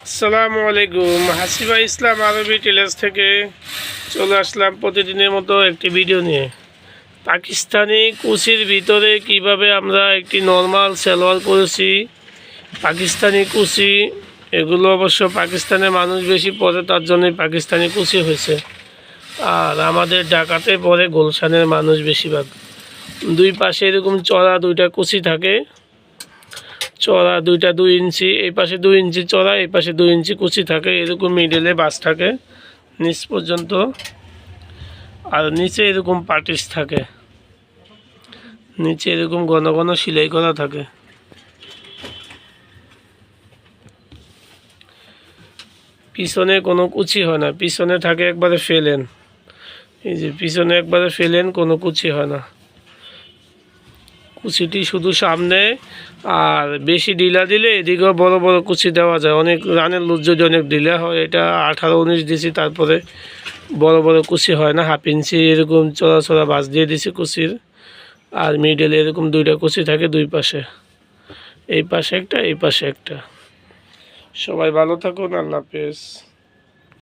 আসসালামু আলাইকুম। হাসিবা ইসলাম আরবি টেলার্স থেকে চলে আসলাম প্রতিদিনের মতো একটি ভিডিও নিয়ে। পাকিস্তানি কুচির ভিতরে কিভাবে আমরা একটি নর্মাল সালোয়ার করেছি। পাকিস্তানি কুচি এগুলো অবশ্য পাকিস্তানের মানুষ বেশি পরে, তার জন্যই পাকিস্তানি কুচি হয়েছে। আর আমাদের ঢাকাতে পরে গুলশানের মানুষ বেশিরভাগ। দুই পাশে এরকম চড়া দুইটা কুচি থাকে, চড়া দুইটা 2 ইঞ্চি, এই পাশে 2 ইঞ্চি চড়া, এই পাশে 2 ইঞ্চি কুচি থাকে, এরকম মিডলে বাস থাকে নিচ পর্যন্ত। আর নিচে এরকম পার্টিস থাকে, নিচে এরকম ঘন ঘন সেলাই করা থাকে। পিছনে কোনো কুচি হয় না, পিছনে থাকে একবারে ফেলেন। এই যে পিছনে একবারে ফেলেন, কোনো কুচি হয় না। কুচিটি শুধু সামনে, আর বেশি ঢিলা দিলে এদিকেও বড় বড় কুচি দেওয়া যায়। অনেক রানের লুজ যদি অনেক ঢিলা হয়, এটা 18-19 দিছি, তারপরে বড় বড় কুচি হয় না। 1/2 ইঞ্চি এরকম চড়া চড়া বাঁশ দিয়ে দিছি কুচির। আর মিডলে এরকম দুইটা কুচি থাকে দুই পাশে, এই পাশে একটা এই পাশে একটা। সবাই ভালো থাকুন, আল্লাহ হাফেজ।